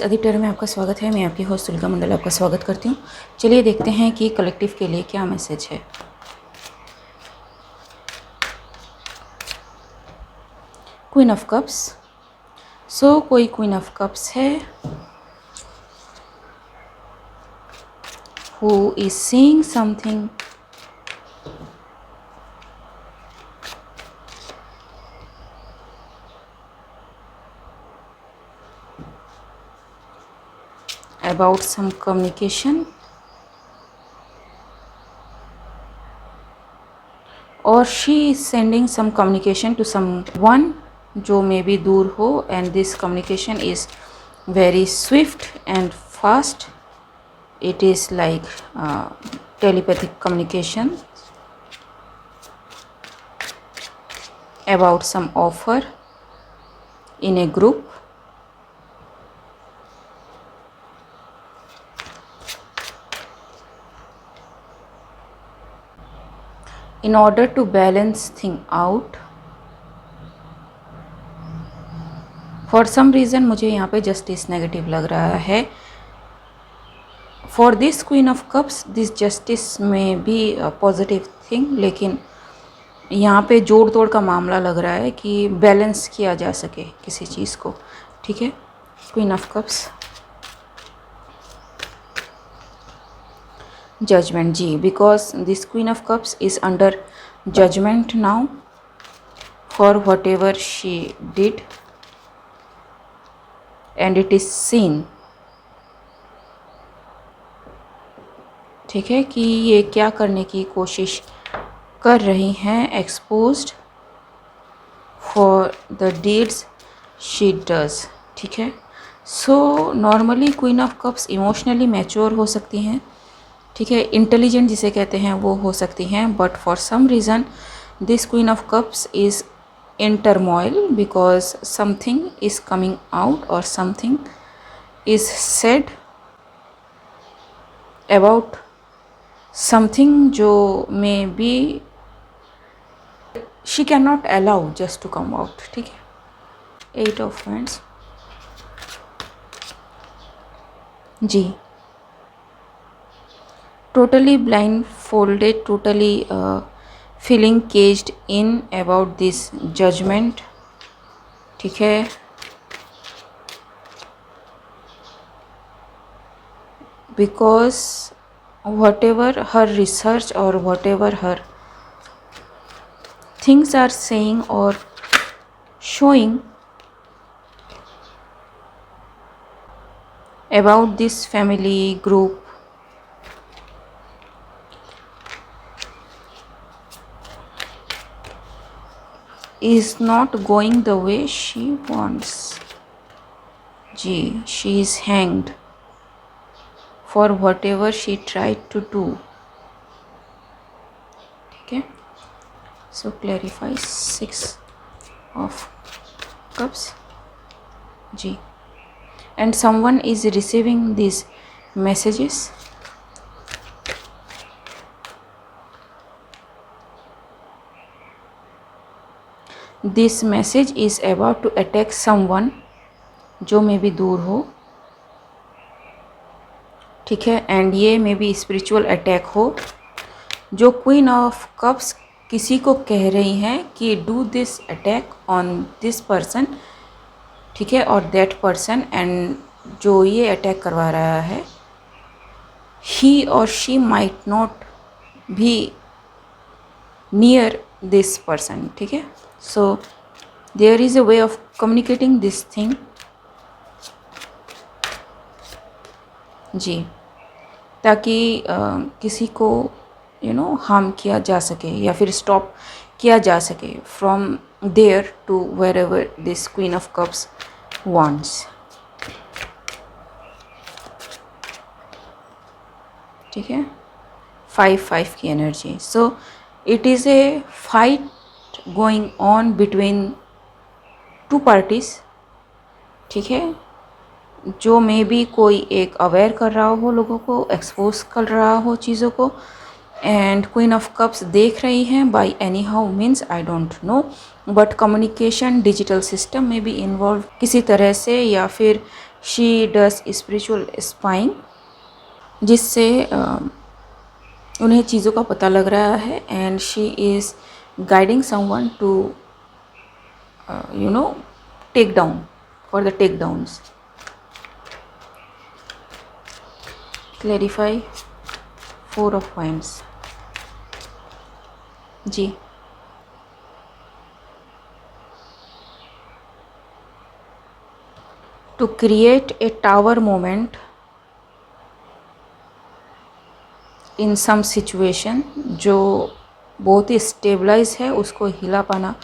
Adeep tarot में आपका स्वागत है। मैं आपकी होस्ट तुलिका मंडल आपका स्वागत करती हूँ। चलिए देखते हैं कि कलेक्टिव के लिए क्या मैसेज है। Queen of cups. सो कोई क्वीन ऑफ कप्स है who is seeing something about some communication or she is sending some communication to someone जो मे बी दूर हो, and this communication is very swift and fast. It is like telepathic communication about some offer in a group. In order to balance thing out, for some reason मुझे यहाँ पे justice negative लग रहा है. For this Queen of Cups, this justice may be a positive thing, लेकिन यहाँ पे जोड़ तोड़ का मामला लग रहा है कि बैलेंस किया जा सके किसी चीज़ को. ठीक है, क्वीन ऑफ कप्स. जजमेंट जी, because this queen of cups is under judgement now for whatever she did and it is seen. ठीक है, कि ये क्या करने की कोशिश कर रही हैं. Exposed for the deeds she does. ठीक है, so normally queen of cups emotionally mature हो सकती हैं. ठीक है, इंटेलिजेंट जिसे कहते हैं वो हो सकती हैं, but for some reason this queen of cups is in turmoil because something is coming out और something is said about something जो may be she can not allow just to come out. ठीक है, 8 of hands जी. Totally blindfolded, totally feeling caged in about this judgment. ठीक है, because whatever her research or whatever her things are saying or showing about this family group is not going the way she wants. Ji, she is hanged for whatever she tried to do. ठीक है, so clarify 6 of cups ji. And someone is receiving these messages. This message is about to attack someone जो may B दूर हो. ठीक है, and ये may be spiritual attack हो जो क्वीन ऑफ कप्स किसी को कह रही हैं कि do this attack on this person. ठीक है, और दैट पर्सन, एंड जो ये अटैक करवा रहा है ही और she might not be near this person. ठीक है, so there is a way of communicating this thing जी, ताकि किसी को हार्म किया जा सके या फिर स्टॉप किया जा सके from there to wherever this queen of cups wants. ठीक है, 5 की energy. So it is a fight going on between 2 parties. ठीक है, जो मे बी कोई एक अवेयर कर रहा हो लोगों को, एक्सपोज कर रहा हो चीज़ों को, एंड क्वीन ऑफ कप्स देख रही हैं by any how means I don't know, but communication digital system में भी इन्वॉल्व किसी तरह से, या फिर शी डज स्पिरिचुअल स्पाइंग, जिससे उन्हें चीज़ों का पता लग रहा है। And she is guiding someone to take down, for the take downs. Clarify 4 of winds. जी, to create a tower moment in some situation, जो बहुत ही स्टेबलाइज है, उसको हिला पाना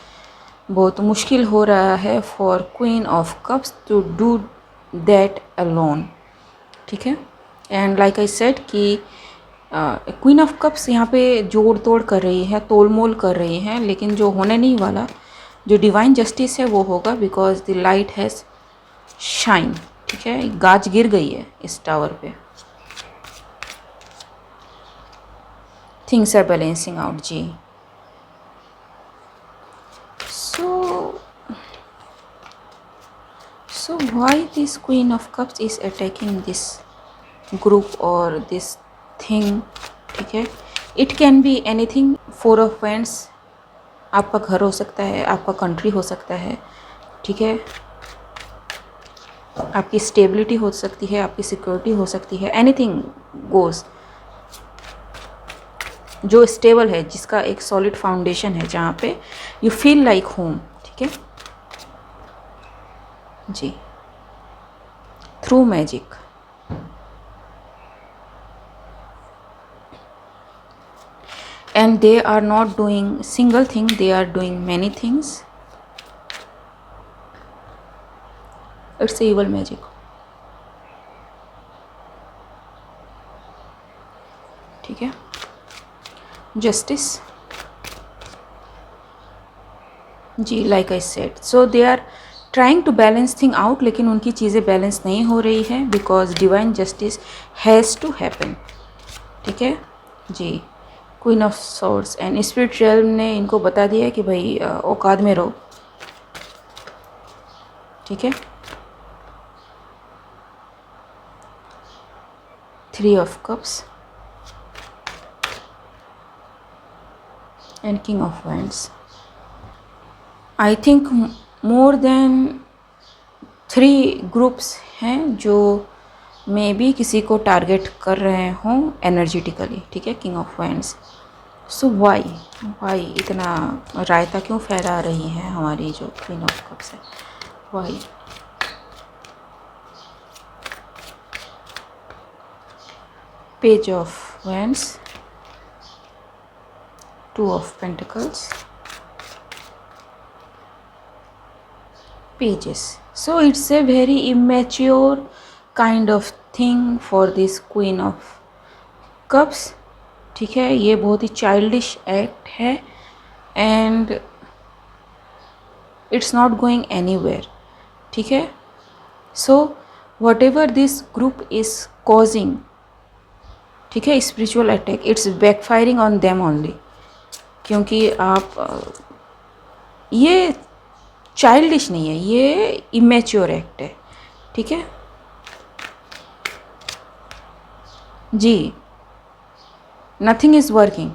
बहुत मुश्किल हो रहा है for queen of cups to do that alone. ठीक है। एंड लाइक आई सेड कि क्वीन ऑफ कप्स यहाँ पे जोड़ तोड़ कर रही है, तोल मोल कर रही हैं, लेकिन जो होने नहीं वाला, जो डिवाइन जस्टिस है वो होगा, because the light has shine. ठीक है। गाज गिर गई है इस टावर पे। Things are balancing out. जी, so why this queen of cups is attacking this group or this thing? ठीक है। it can be anything। 4 of wands आपका घर हो सकता है, आपका कंट्री हो सकता है। ठीक है। आपकी स्टेबिलिटी हो सकती है, आपकी सिक्योरिटी हो सकती है। एनीथिंग गोज, जो स्टेबल है, जिसका एक सॉलिड फाउंडेशन है, जहाँ पे यू फील लाइक होम। ठीक है। जी, through magic. And they are not doing single thing, they are doing many things. It's evil magic. ठीक है। जस्टिस। जी, like I said, so they are trying to balance thing out, लेकिन उनकी चीज़ें balance नहीं हो रही है, because divine justice has to happen. ठीक है। जी, queen of swords and spirit realm ने इनको बता दिया कि भाई औकात में रहो। ठीक है। 3 of cups and king of wands. I think more than 3 groups हैं जो मे बी किसी को टारगेट कर रहे हों एनर्जेटिकली। ठीक है। King of wands. So why इतना रायता क्यों फैला रही है हमारी जो क्वीन ऑफ कप्स है? Why? Page of wands, 2 of pentacles, pages. So it's a very immature kind of thing for this queen of cups। ठीक है। ये बहुत ही चाइल्डिश एक्ट है and it's not going anywhere. ठीक है। So whatever this group is causing, ठीक है, spiritual attack, it's backfiring on them only. क्योंकि आप ये चाइल्डिश नहीं है, ये इमेच्योर एक्ट है। ठीक है। जी, नथिंग इज़ वर्किंग।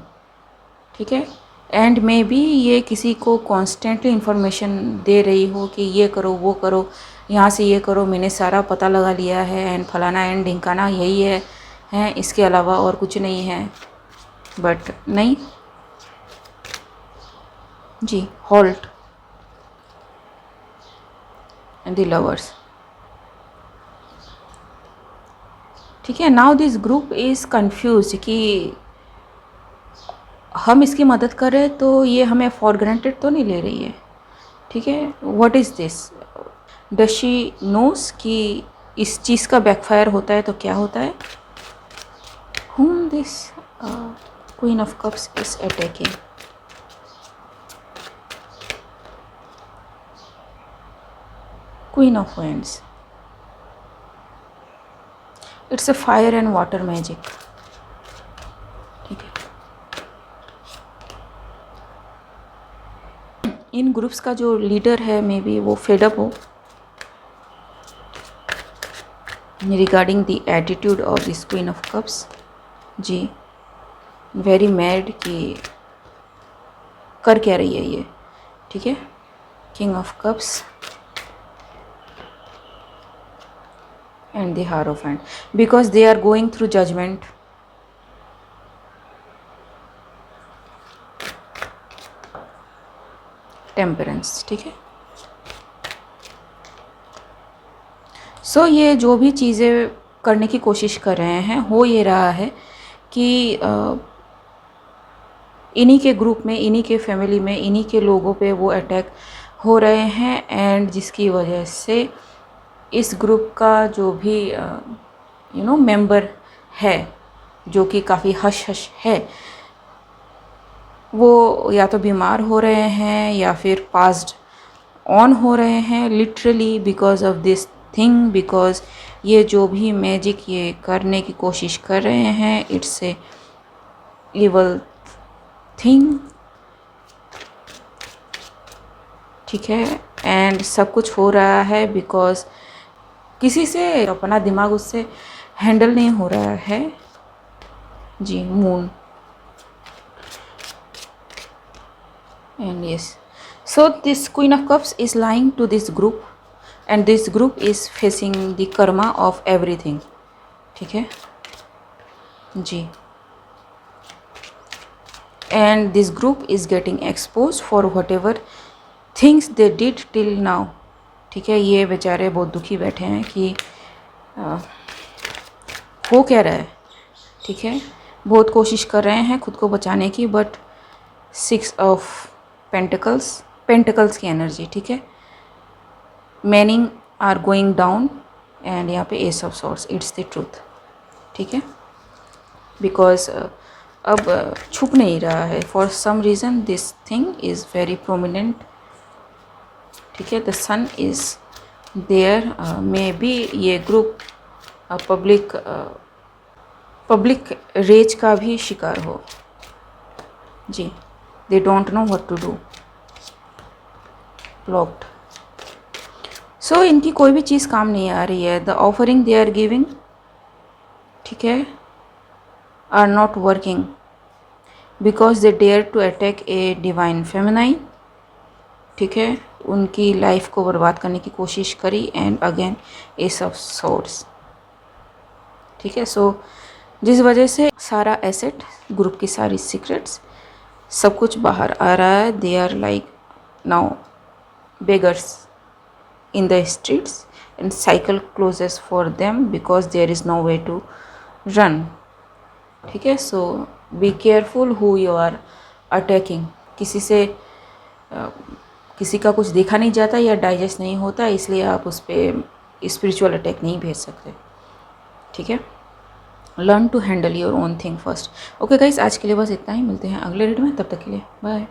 ठीक है। एंड मे बी ये किसी को कॉन्स्टेंटली इंफॉर्मेशन दे रही हो कि ये करो, वो करो, यहाँ से ये करो, मैंने सारा पता लगा लिया है एंड फलाना एंड ढिंकाना यही है, इसके अलावा और कुछ नहीं है। बट नहीं। जी, हॉल्ट एंड द लवर्स। ठीक है। Now this group is confuse कि हम इसकी मदद कर रहे हैं तो ये हमें फॉर ग्रांटेड तो नहीं ले रही है। ठीक है। What is this? Does she nose कि इस चीज़ का बैकफायर होता है तो क्या होता है? whom this Queen of Cups is attacking? Queen of Wands. It's a fire and water magic. ठीक है। इन ग्रुप्स का जो लीडर है मे बी वो फेडअप हो, regarding the attitude of this queen of cups. जी, वेरी मैड कि कर क्या रही है ये, ठीक है। King of cups and the hierophant, because they are going through judgement. Temperance, ठीक है। सो ये जो भी चीज़ें करने की कोशिश कर रहे हैं, हो ये रहा है कि इन्हीं के ग्रुप में, इन्हीं के फैमिली में, इन्हीं के लोगों पे वो अटैक हो रहे हैं, एंड जिसकी वजह से इस ग्रुप का जो भी मेंबर है, जो कि काफ़ी हश हश है, वो या तो बीमार हो रहे हैं या फिर पास्ड ऑन हो रहे हैं literally because of this thing. Because ये जो भी मैजिक ये करने की कोशिश कर रहे हैं, इट्स ए इवल थिंग, ठीक है। एंड सब कुछ हो रहा है बिकॉज किसी से अपना दिमाग उससे हैंडल नहीं हो रहा है। जी, moon and yes, so this queen of cups is lying to this group and this group is facing the karma of everything, ठीक है जी। and this group is getting exposed for whatever things they did till now, ठीक है। ये बेचारे बहुत दुखी बैठे हैं कि हो क्या रहा है, ठीक है। बहुत कोशिश कर रहे हैं खुद को बचाने की, बट 6 ऑफ पेंटिकल्स की एनर्जी, ठीक है। Manning are going down and यहाँ पे ace of swords, it's the truth, ठीक है। बिकॉज अब छुप नहीं रहा है, for some reason this thing is very prominent, ठीक है। The sun is there, may be ये ग्रुप पब्लिक रेज का भी शिकार हो जी। They don't know what to do, blocked. So इनकी कोई भी चीज़ काम नहीं आ रही है। The offering they are giving, ठीक है, are not working because they dare to attack a divine feminine, ठीक है। उनकी लाइफ को बर्बाद करने की कोशिश करी and again S of swords, ठीक है। सो जिस वजह से सारा एसेट, ग्रुप की सारी सीक्रेट्स, सब कुछ बाहर आ रहा है। They are like now beggars in the streets and cycle closes for them because there is no way to run, ठीक है। so be careful who you are attacking। किसी से किसी का कुछ देखा नहीं जाता या डाइजेस्ट नहीं होता, इसलिए आप उस पर स्पिरिचुअल अटैक नहीं भेज सकते, ठीक है। Learn to handle your own thing first. Okay guys, आज के लिए बस इतना ही, मिलते हैं अगले वीडियो में, तब तक के लिए बाय।